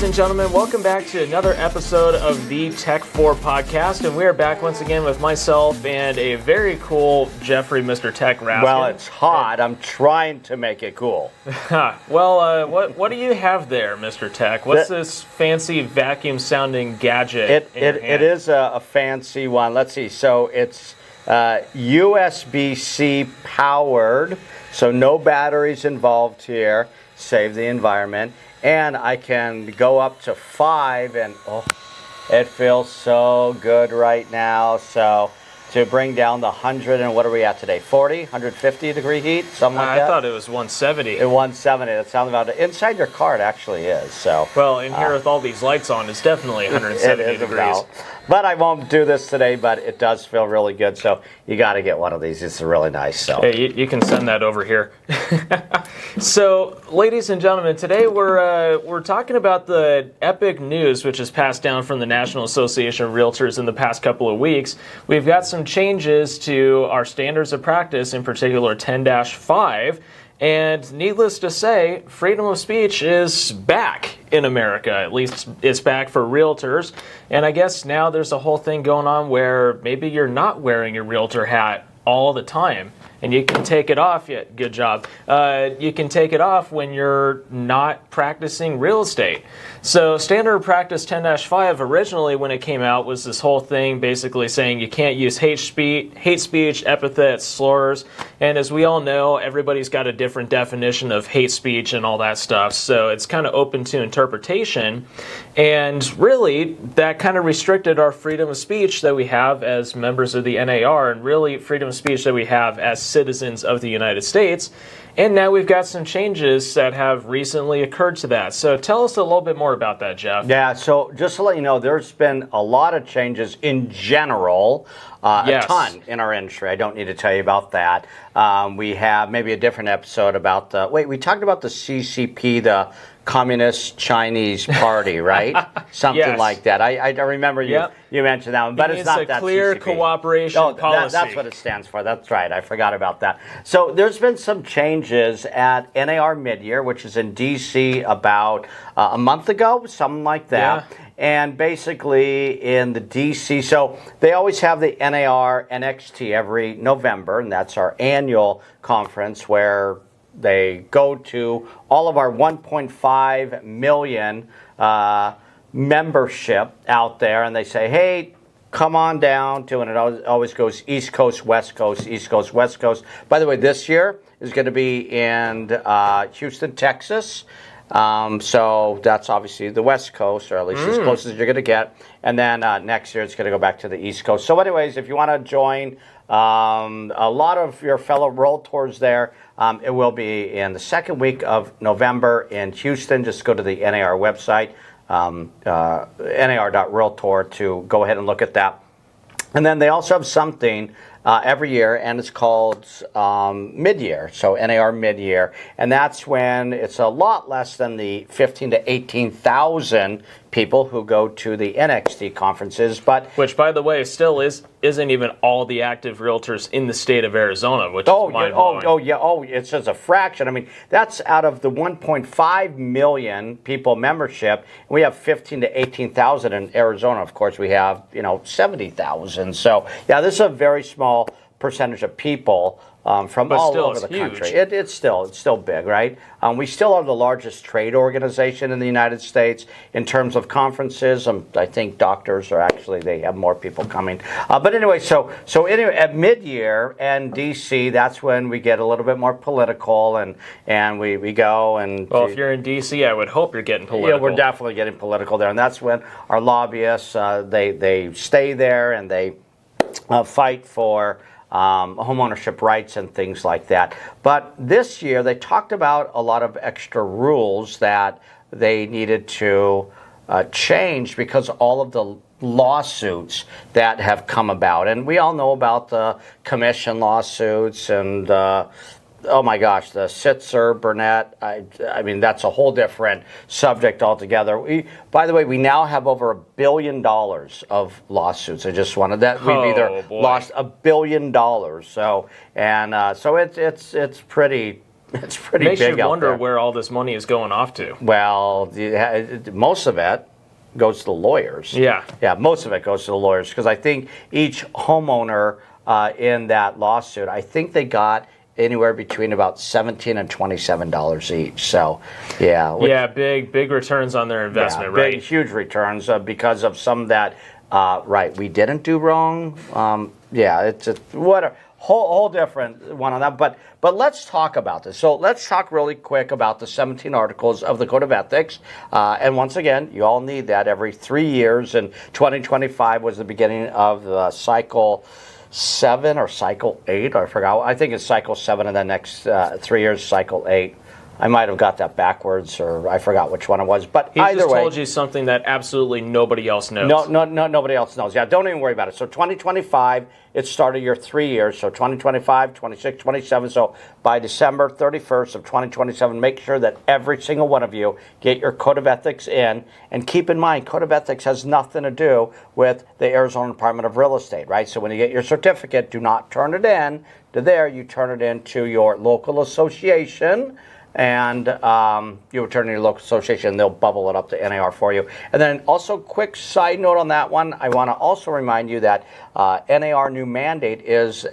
and gentlemen, welcome back to another episode of the Tech 4 podcast, and we are back once again with myself and a very cool Jeffrey, Mr. Tech Raskin. Well, it's hot. I'm trying to make it cool. Well, what do you have there, Mr. Tech? What's this fancy vacuum-sounding gadget in your hand? It is a fancy one. Let's see. So it's USB-C powered, so no batteries involved here. Save the environment. And I can go up to 5, and it feels so good right now. So to bring down the 100, and what are we at today? 40, 150 degree heat, something like that? I thought it was 170. 170. That sounds about it. Inside your car, it actually is. So. Well, in here with all these lights on, it's definitely 170 degrees. About. But I won't do this today, but it does feel really good. So you got to get one of these. It's really nice. So. Hey, you can send that over here. So, ladies and gentlemen, today we're talking about the epic news which has passed down from the National Association of Realtors in the past couple of weeks. We've got some changes to our standards of practice, in particular 10-5. And needless to say, freedom of speech is back in America. At least it's back for realtors. And I guess now there's a whole thing going on where maybe you're not wearing your realtor hat all the time. And you can take it off. Yeah, good job. You can take it off when you're not practicing real estate. So Standard Practice 10-5 originally, when it came out, was this whole thing basically saying you can't use hate speech, epithets, slurs. And as we all know, everybody's got a different definition of hate speech and all that stuff. So it's kind of open to interpretation. And really, that kind of restricted our freedom of speech that we have as members of the NAR, and really freedom of speech that we have as citizens of the United States. And now we've got some changes that have recently occurred to that. So tell us a little bit more about that, Jeff. Yeah, so just to let you know, there's been a lot of changes in general, Yes. a ton in our industry. I don't need to tell you about that. We have maybe a different episode about we talked about the CCP, the Communist Chinese Party, right? Something Yes. like that. I remember you mentioned that one, but it's not that clear CCP. cooperation policy. That's what it stands for. That's right. I forgot about that. So there's been some changes at NAR Midyear, which is in D.C. about a month ago, something like that. Yeah. And basically in the D.C., so they always have the NAR NXT every November, and that's our annual conference where they go to all of our 1.5 million membership out there, and they say, hey, come on down to, and it always goes East Coast, West Coast, East Coast, West Coast. By the way, this year is going to be in Houston, Texas. So that's obviously the West Coast, or at least as close as you're going to get. And then next year it's going to go back to the East Coast. So anyways, if you want to join a lot of your fellow Realtors there, it will be in the second week of November in Houston. Just go to the NAR website, nar.realtor, to go ahead and look at that. And then they also have something every year, and it's called Midyear, so NAR Midyear, and that's when it's a lot less than the 15 to 18,000 people who go to the NXT conferences, but which, by the way, still isn't even all the active realtors in the state of Arizona, which is mind-blowing. It's just a fraction. I mean, that's out of the 1.5 million people membership. We have 15 to 18,000 in Arizona. Of course, we have 70,000. So yeah, this is a very small percentage of people from all over the country. It's still big, right? We still are the largest trade organization in the United States in terms of conferences. I think doctors they have more people coming. But anyway, so anyway, at Midyear and DC, that's when we get a little bit more political, and we go and. Well, if you're in DC, I would hope you're getting political. Yeah, we're definitely getting political there, and that's when our lobbyists they stay there and they fight for homeownership rights and things like that. But this year they talked about a lot of extra rules that they needed to change because all of the lawsuits that have come about. And we all know about the commission lawsuits and oh my gosh, the Sitzer, Burnett, I mean, that's a whole different subject altogether. By the way, we now have over $1 billion of lawsuits. I just wanted that. We've either lost $1 billion. So, and so it's pretty It's pretty Makes big you out wonder there. where all this money is going off to. Well, most of it goes to the lawyers. Yeah. Yeah, most of it goes to the lawyers because I think each homeowner in that lawsuit, I think they got anywhere between about $17 and $27 each. So, yeah. Yeah, big returns on their investment, right? Big, huge returns because of some of that, right, we didn't do wrong. Yeah, it's a whole different one on that. But let's talk about this. So let's talk really quick about the 17 articles of the Code of Ethics. And once again, you all need that every 3 years. And 2025 was the beginning of the cycle 7 or cycle 8. I forgot. I think it's cycle 7, and the next 3 years, cycle 8. I might have got that backwards, or I forgot which one it was. But He either just way, told you something that absolutely nobody else knows. No, nobody else knows. Yeah, don't even worry about it. So 2025, it started your 3 years. So 2025, 26, 27. So by December 31st of 2027, make sure that every single one of you get your Code of Ethics in. And keep in mind, Code of Ethics has nothing to do with the Arizona Department of Real Estate, right? So when you get your certificate, do not turn it in to there. You turn it in to your local association. And you return to your local association, they'll bubble it up to NAR for you. And then also, quick side note on that one, I want to also remind you that NAR new mandate is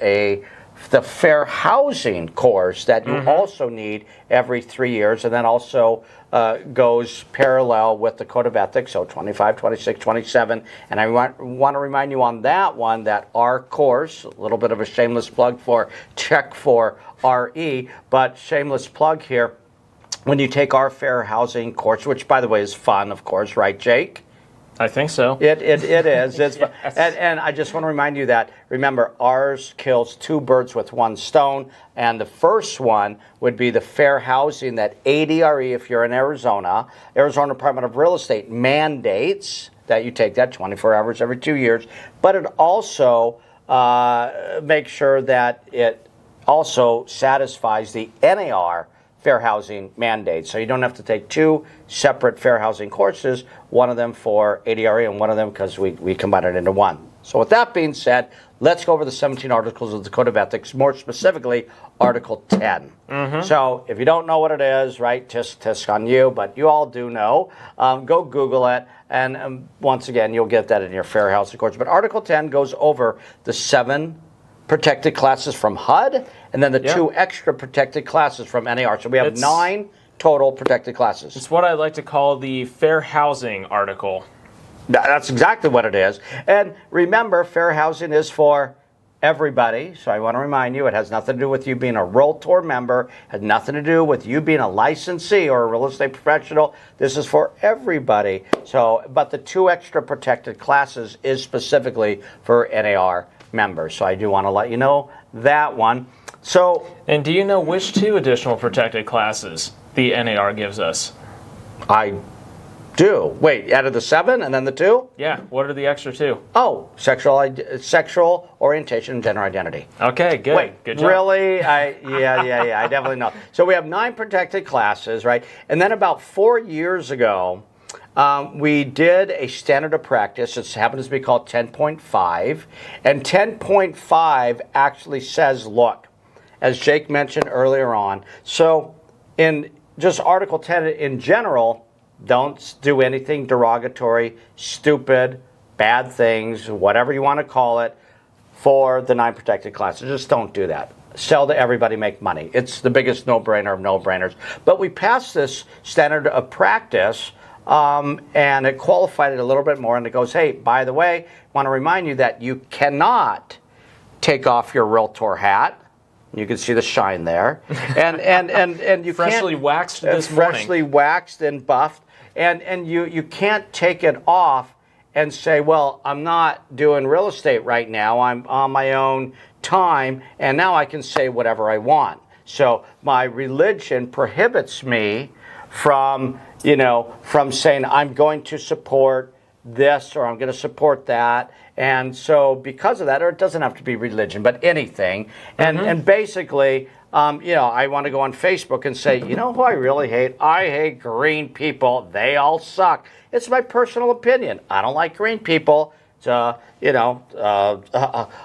the fair housing course that you also need every 3 years, and then also goes parallel with the Code of Ethics, so 25, 26, 27. And I want to remind you on that one that our course, a little bit of a shameless plug for Check for RE, but shameless plug here, when you take our fair housing course, which by the way is fun, of course, right, Jake? I think so. It is. It's Yes. and I just want to remind you that, remember, ours kills 2 birds with 1 stone. And the first one would be the fair housing that ADRE, if you're in Arizona Department of Real Estate mandates that you take that 24 hours every 2 years. But it also makes sure that it also satisfies the NAR fair housing mandate. So you don't have to take 2 separate fair housing courses, one of them for ADRE and one of them because we combine it into one. So with that being said, let's go over the 17 articles of the Code of Ethics, more specifically Article 10. So if you don't know what it is, right, tisk on you, but you all do know, go Google it, and once again, you'll get that in your fair housing course. But Article 10 goes over the 7 protected classes from HUD, and then the 2 extra protected classes from NAR. So we have 9 total protected classes. It's what I like to call the fair housing article. That's exactly what it is. And remember, fair housing is for everybody. So I want to remind you, it has nothing to do with you being a Realtor member, has nothing to do with you being a licensee or a real estate professional. This is for everybody. So, but the 2 extra protected classes is specifically for NAR members. So I do want to let you know that one. So, and do you know which 2 additional protected classes the NAR gives us? I do. Wait, out of the 7 and then the 2? Yeah, what are the extra 2? Oh, sexual orientation and gender identity. Okay, good. Wait, good job. really? Yeah, I definitely know. So we have 9 protected classes, right? And then about 4 years ago, we did a standard of practice. It happens to be called 10.5. And 10.5 actually says, look, as Jake mentioned earlier on, so in just Article 10 in general, don't do anything derogatory, stupid, bad things, whatever you want to call it, for the 9 protected classes. Just don't do that. Sell to everybody, make money. It's the biggest no-brainer of no-brainers. But we passed this standard of practice, and it qualified it a little bit more, and it goes, hey, by the way, I want to remind you that you cannot take off your Realtor hat. You can see the shine there. And you freshly can't, waxed this morning. Freshly waxed and buffed. And you can't take it off and say, well, I'm not doing real estate right now. I'm on my own time, and now I can say whatever I want. So my religion prohibits me from saying I'm going to support this or I'm going to support that. And so because of that, or it doesn't have to be religion, but anything. And basically, I want to go on Facebook and say, you know who I really hate? I hate green people. They all suck. It's my personal opinion. I don't like green people.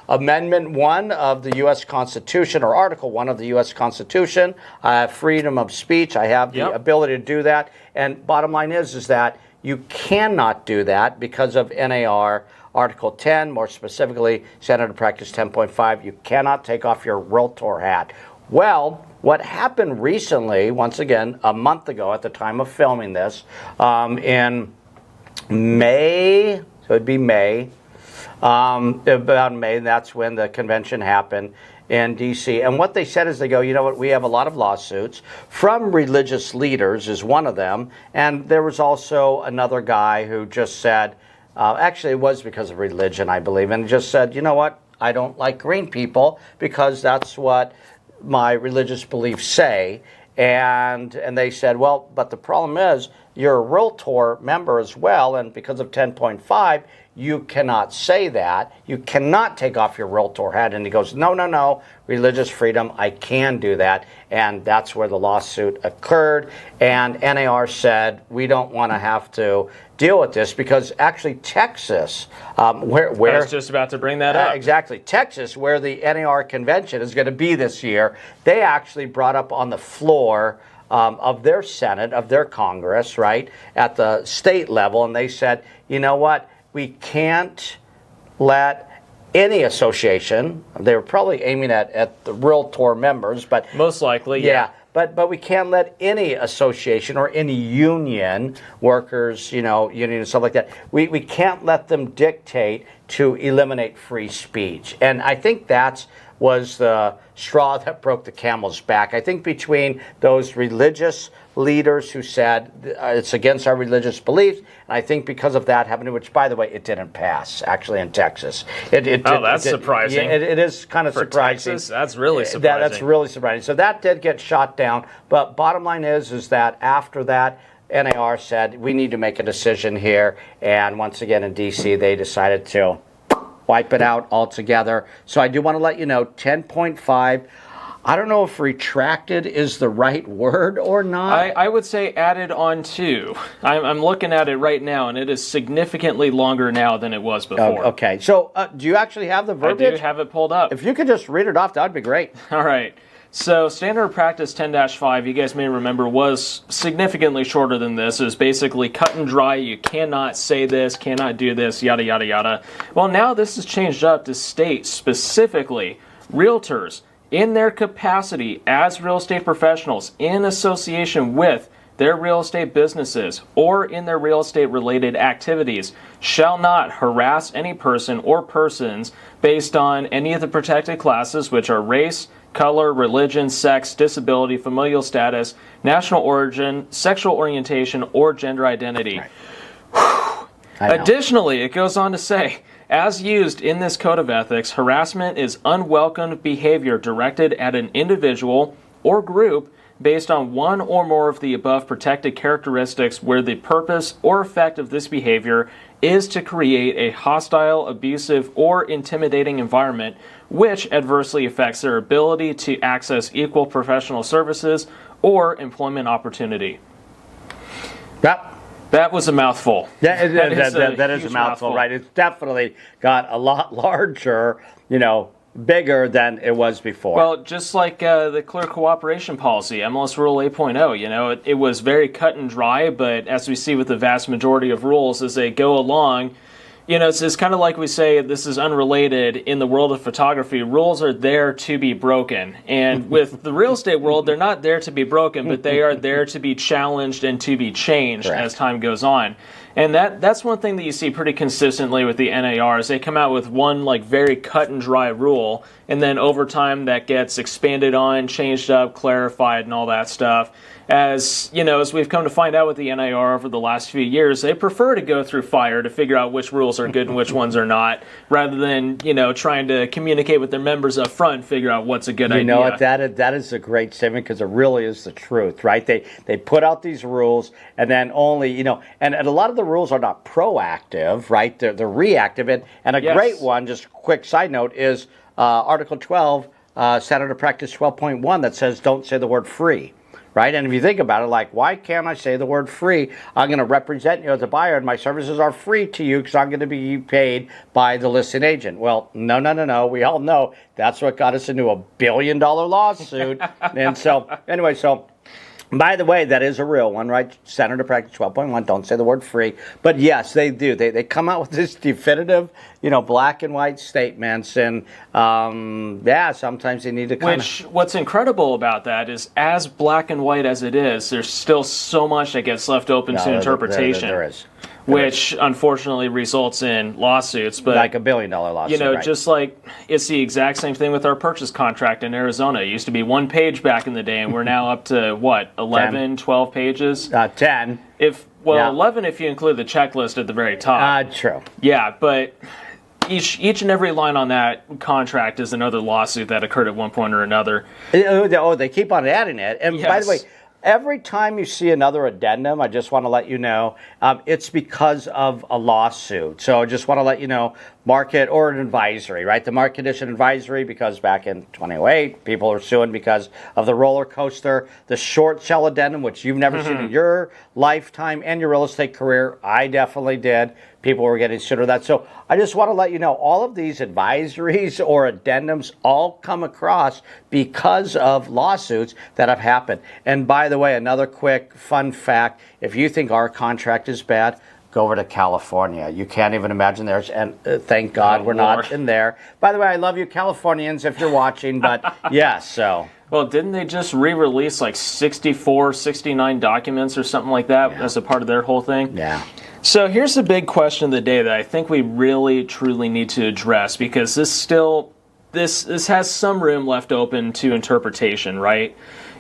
Amendment 1 of the U.S. Constitution, or Article 1 of the U.S. Constitution. I have freedom of speech. I have the ability to do that. And bottom line is that you cannot do that because of NAR Article 10, more specifically, Standard of Practice 10.5. You cannot take off your Realtor hat. Well, what happened recently, once again, a month ago at the time of filming this, in May, so it'd be May, about May, that's when the convention happened in D.C. And what they said is they go, you know what, we have a lot of lawsuits from religious leaders is one of them. And there was also another guy who just said, actually it was because of religion, I believe, and just said, you know what, I don't like green people because that's what my religious beliefs say. And they said, well, but the problem is you're a Realtor member as well, and because of 10.5, you cannot say that. You cannot take off your Realtor hat. And he goes, no, religious freedom, I can do that. And that's where the lawsuit occurred. And NAR said, we don't want to have to deal with this because actually Texas, where I was just about to bring that up. Exactly. Texas, where the NAR convention is going to be this year, they actually brought up on the floor of their Senate, of their Congress, right, at the state level, and they said, you know what, we can't let any association, they were probably aiming at the Realtor members, but most likely, yeah. But we can't let any association or any union, workers, union and stuff like that, we can't let them dictate to eliminate free speech. And I think that was the straw that broke the camel's back. I think between those religious leaders who said it's against our religious beliefs, and I think because of that happening, which, by the way, it didn't pass, actually, in Texas. That's surprising. Yeah, it is kind of for surprising. Texas, that's really surprising. That's really surprising. So that did get shot down. But bottom line is that after that, NAR said, we need to make a decision here. And once again, in D.C., they decided to wipe it out altogether. So I do want to let you know, 10.5, I don't know if retracted is the right word or not. I would say added on to. I'm looking at it right now, and it is significantly longer now than it was before. Okay. So do you actually have the verbiage? I do have it pulled up. If you could just read it off, that would be great. All right. So Standard Practice 10-5, you guys may remember, was significantly shorter than this. It was basically cut and dry. You cannot say this, cannot do this, yada, yada, yada. Well, now this is changed up to state specifically realtors in their capacity as real estate professionals in association with their real estate businesses or in their real estate related activities shall not harass any person or persons based on any of the protected classes, which are race, color, religion, sex, disability, familial status, national origin, sexual orientation, or gender identity. Right. Additionally, it goes on to say, as used in this code of ethics, harassment is unwelcome behavior directed at an individual or group based on one or more of the above protected characteristics where the purpose or effect of this behavior is to create a hostile, abusive, or intimidating environment which adversely affects their ability to access equal professional services or employment opportunity. That was a mouthful. That is a mouthful, right? It's definitely got a lot larger, bigger than it was before. Well, just like the clear cooperation policy, MLS Rule 8.0, it was very cut and dry, but as we see with the vast majority of rules as they go along, it's kind of like we say, this is unrelated in the world of photography. Rules are there to be broken. And with the real estate world, they're not there to be broken, but they are there to be challenged and to be changed as time goes on. And that's one thing that you see pretty consistently with the NAR is they come out with one very cut and dry rule, and then over time that gets expanded on, changed up, clarified, and all that stuff. As we've come to find out with the NAR over the last few years, they prefer to go through fire to figure out which rules are good and which ones are not, rather than trying to communicate with their members up front and figure out what's a good idea. You know what? That is a great statement because it really is the truth, right? They put out these rules, and then only and a lot of the rules are not proactive, right? They're reactive, and a great one. Just a quick side note is Article 12, Standard of Practice 12.1 that says don't say the word free. right? And if you think about it, like, why can't I say the word free? I'm going to represent you as a buyer, and my services are free to you because I'm going to be paid by the listing agent. Well, no, no, no, no. We all know that's what got us into a $1 billion lawsuit. And so, anyway, so... By the way, that is a real one, right? Senator Practice 12.1, don't say the word free. But yes, they do. They come out with this definitive, black and white statements. And sometimes they need to kind of... What's incredible about that is, as black and white as it is, there's still so much that gets left open to interpretation. There is. Which unfortunately results in lawsuits, but like $1 billion lawsuit, right. Just like it's the exact same thing with our purchase contract in Arizona. It used to be one page back in the day, and we're now up to what, 11, 12 pages? 10. 11 if you include the checklist at the very top. True. Yeah, but each and every line on that contract is another lawsuit that occurred at one point or another. Oh, they keep on adding it. And yes. By the way, every time you see another addendum, I just want to let you know, it's because of a lawsuit. So I just want to let you know, market or an advisory, right? The market condition advisory, because back in 2008, people are suing because of the roller coaster, the short sell addendum, which you've never seen in your lifetime and your real estate career. I definitely did. People were getting sued over that. So I just want to let you know, all of these advisories or addendums all come across because of lawsuits that have happened. And by the way, another quick fun fact, if you think our contract is bad, go over to California. You can't even imagine theirs, and thank God we're not in there. By the way, I love you Californians if you're watching, but yes, so... Well, didn't they just re-release like 64, 69 documents or something like that as a part of their whole thing? Yeah. So here's the big question of the day that I think we really, truly need to address, because this has some room left open to interpretation, right?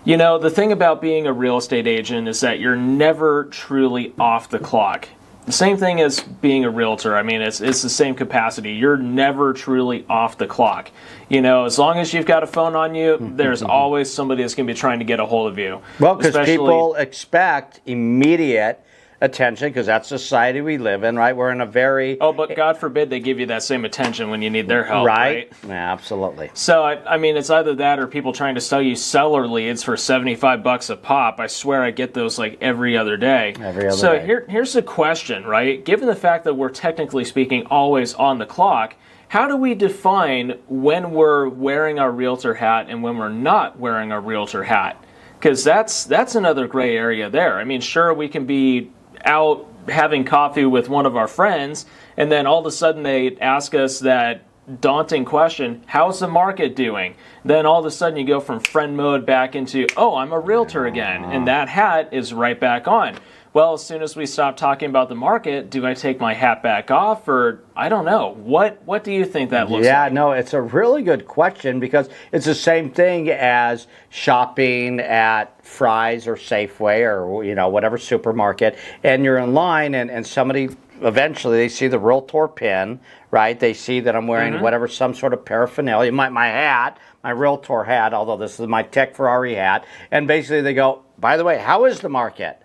The thing about being a real estate agent is that you're never truly off the clock. The same thing as being a realtor. I mean, it's the same capacity. You're never truly off the clock. As long as you've got a phone on you, there's always somebody that's going to be trying to get a hold of you. Well, because people expect immediate attention, because that's the society we live in, right? We're in a very... Oh, but God forbid they give you that same attention when you need their help, right? Yeah, absolutely. So, I mean, it's either that or people trying to sell you seller leads for $75 a pop. I swear I get those like every other day. So here's the question, right? Given the fact that we're technically speaking always on the clock, how do we define when we're wearing our realtor hat and when we're not wearing our realtor hat? Because that's another gray area there. I mean, sure, we can be out having coffee with one of our friends, and then all of a sudden they ask us that daunting question, how's the market doing? Then all of a sudden you go from friend mode back into, oh, I'm a realtor again, and that hat is right back on. Well, as soon as we stop talking about the market, do I take my hat back off, or I don't know. What do you think that looks like? Yeah, no, it's a really good question, because it's the same thing as shopping at Fry's or Safeway or whatever supermarket, and you're in line and somebody eventually they see the Realtor pin, right? They see that I'm wearing whatever, some sort of paraphernalia, my hat, my Realtor hat, although this is my Tech Ferrari hat, and basically they go, by the way, how is the market?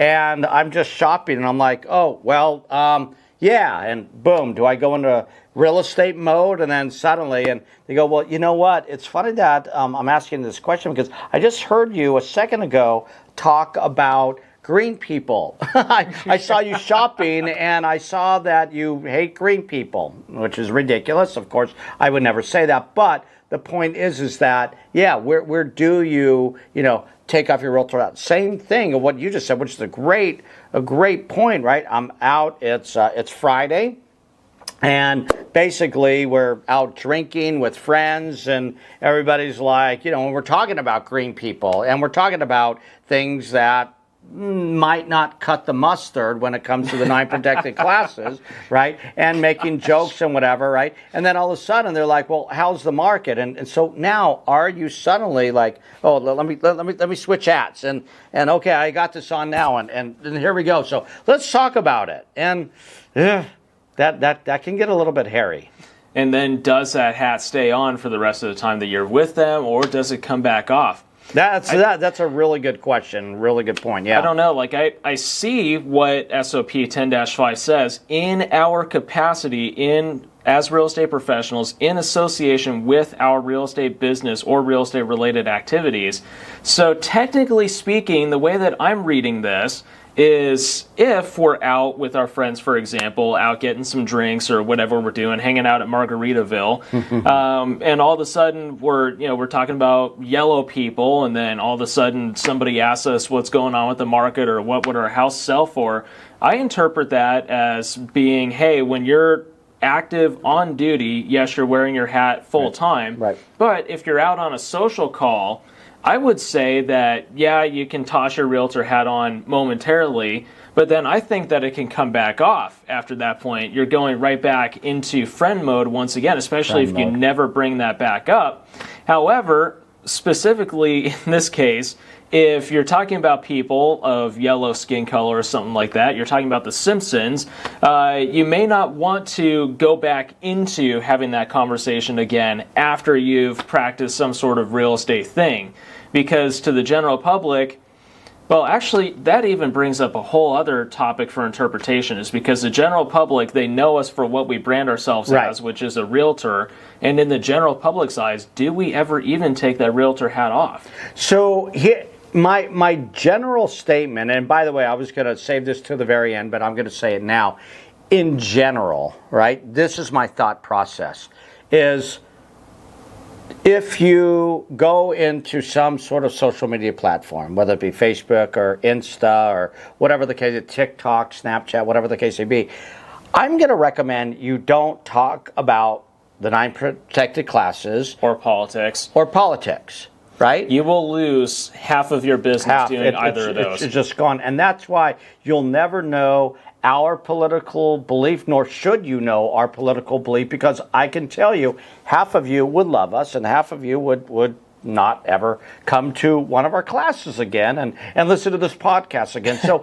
And I'm just shopping, and I'm like, oh, well, yeah, and boom, do I go into real estate mode? And then suddenly, and they go, well, you know what? It's funny that I'm asking this question, because I just heard you a second ago talk about green people. I saw you shopping, and I saw that you hate green people, which is ridiculous. Of course, I would never say that, but the point is that, yeah, where do you, take off your realtor hat? Same thing of what you just said, which is a great point, right? I'm out. It's Friday, and basically we're out drinking with friends, and everybody's like, we're talking about green people, and we're talking about things that might not cut the mustard when it comes to the 9 protected classes, right? And making jokes and whatever, right? And then all of a sudden they're like, well, how's the market? And so now are you suddenly like, oh, let me switch hats, and okay, I got this on now, and here we go. So let's talk about it. And that can get a little bit hairy. And then does that hat stay on for the rest of the time that you're with them, or does it come back off? That's a really good question. Really good point. Yeah. I don't know. Like I see what SOP 10-5 says. In our capacity in as real estate professionals in association with our real estate business or real estate related activities. So technically speaking, the way that I'm reading this is if we're out with our friends, for example, out getting some drinks or whatever we're doing, hanging out at Margaritaville, and all of a sudden we're talking about yellow people, and then all of a sudden somebody asks us what's going on with the market or what would our house sell for. I interpret that as being, hey, when you're active on duty, yes, you're wearing your hat full time, Right. But if you're out on a social call, I would say that, yeah, you can toss your realtor hat on momentarily, but then I think that it can come back off after that point. You're going right back into friend mode once again, especially if you never bring that back up. However, specifically in this case, if you're talking about people of yellow skin color or something like that, you're talking about the Simpsons, you may not want to go back into having that conversation again after you've practiced some sort of real estate thing. Because to the general public, well, actually, that even brings up a whole other topic for interpretation, is because the general public, they know us for what we brand ourselves as, which is a realtor. And in the general public's eyes, do we ever even take that realtor hat off? So here, my general statement, and by the way, I was going to save this to the very end, but I'm going to say it now. In general, right, this is my thought process, is if you go into some sort of social media platform, whether it be Facebook or Insta or whatever the case, TikTok, Snapchat, whatever the case may be, I'm going to recommend you don't talk about the 9 protected classes. Or politics. Right? You will lose half of your business doing either of those. It's just gone. And that's why you'll never know our political belief, nor should you know our political belief, because I can tell you half of you would love us and half of you would not ever come to one of our classes again and listen to this podcast again. So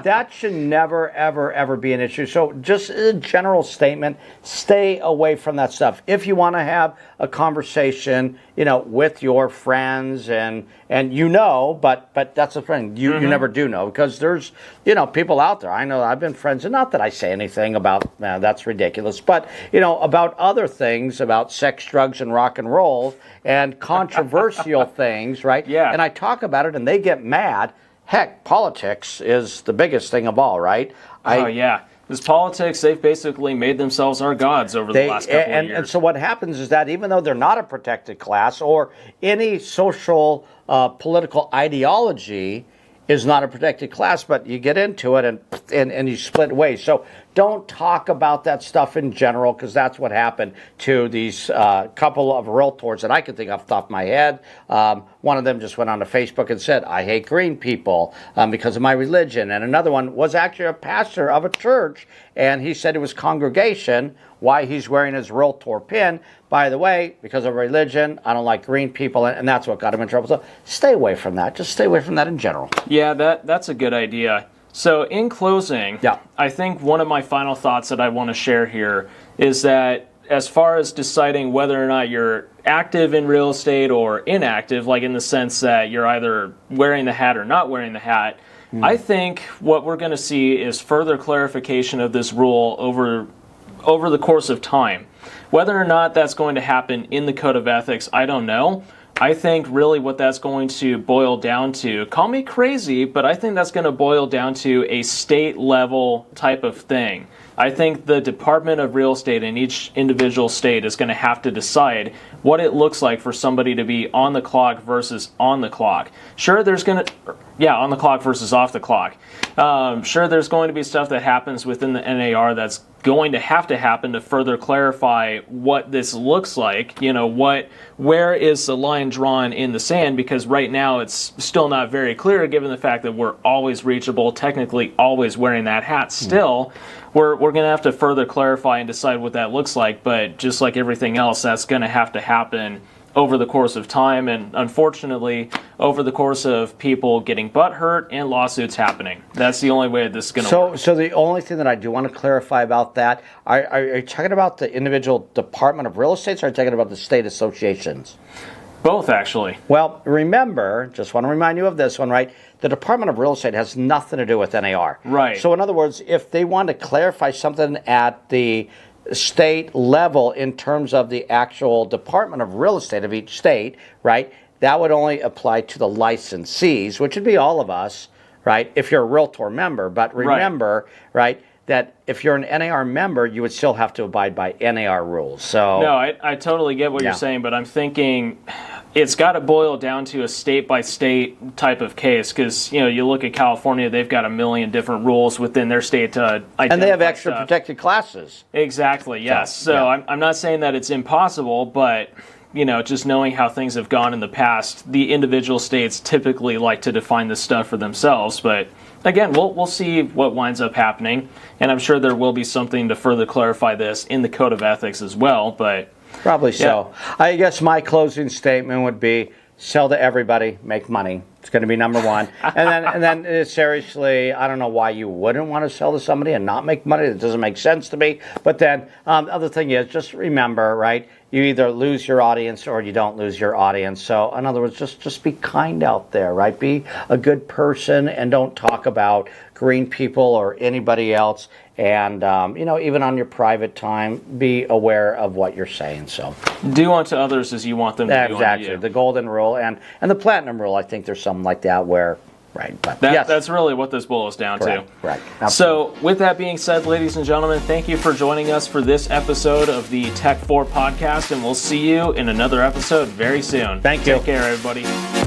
that should never, ever be an issue. So just a general statement, stay away from that stuff. If you want to have a conversation, with your friends and but that's the thing. You never do know, because there's, people out there. I know I've been friends, and not that I say anything about, that's ridiculous, but, about other things, about sex, drugs, and rock and roll, and controversial things, right? Yeah. And I talk about it, and they get mad. Heck, politics is the biggest thing of all, right? Yeah. Because politics, they've basically made themselves our gods over the last couple of years. And so what happens is that even though they're not a protected class, or any social political ideology is not a protected class, but you get into it and you split ways. So don't talk about that stuff in general, because that's what happened to these couple of realtors that I can think of off the top of my head. One of them just went on to Facebook and said, I hate green people because of my religion. And another one was actually a pastor of a church, and he said to his congregation why he's wearing his realtor pin. By the way, because of religion, I don't like green people, and that's what got him in trouble. So stay away from that. Just stay away from that in general. Yeah, that's a good idea. So in closing, I think one of my final thoughts that I want to share here is that as far as deciding whether or not you're active in real estate or inactive, like in the sense that you're either wearing the hat or not wearing the hat, I think what we're going to see is further clarification of this rule over the course of time. Whether or not that's going to happen in the Code of Ethics, I don't know. I think really what that's going to boil down to, call me crazy, but I think that's going to boil down to a state level type of thing. I think the Department of Real Estate in each individual state is going to have to decide what it looks like for somebody to be on the clock versus on the clock. Sure, there's going to, on the clock versus off the clock. Sure, there's going to be stuff that happens within the NAR that's going to have to happen to further clarify what this looks like. Where is the line drawn in the sand? Because right now it's still not very clear, given the fact that we're always reachable, technically always wearing that hat still. We're going to have to further clarify and decide what that looks like, but just like everything else, that's going to have to happen over the course of time, and unfortunately, over the course of people getting butt hurt and lawsuits happening. That's the only way this is going to work. So the only thing that I do want to clarify about that, are you talking about the individual Department of Real Estate, or are you talking about the state associations? Both, actually. Well, remember, just want to remind you of this one, right? The Department of Real Estate has nothing to do with NAR. Right. So in other words, if they want to clarify something at the state level in terms of the actual Department of Real Estate of each state, right? That would only apply to the licensees, which would be all of us, right? If you're a Realtor member. But remember, right, that if you're an NAR member, you would still have to abide by NAR rules. So no, I totally get what you're saying, but I'm thinking it's got to boil down to a state-by-state type of case, because you look at California, they've got a million different rules within their state to identify and they have extra stuff. protected classes. Exactly, yes. So I'm not saying that it's impossible, but just knowing how things have gone in the past, the individual states typically like to define this stuff for themselves. But again, we'll see what winds up happening, and I'm sure there will be something to further clarify this in the Code of Ethics as well. But probably so. I guess my closing statement would be: sell to everybody, make money. It's going to be number one. And then seriously, I don't know why you wouldn't want to sell to somebody and not make money. It doesn't make sense to me. But then the other thing is, just remember, right? You either lose your audience or you don't lose your audience. So in other words, just be kind out there, right? Be a good person and don't talk about green people or anybody else. And, even on your private time, be aware of what you're saying. So do unto others as you want them to do unto you. Exactly. The golden rule and the platinum rule, I think there's something like that where, right. But that's really what this boils down to. Right. So with that being said, ladies and gentlemen, thank you for joining us for this episode of the Tech 4 podcast, and we'll see you in another episode very soon. Thank you. Take care, everybody.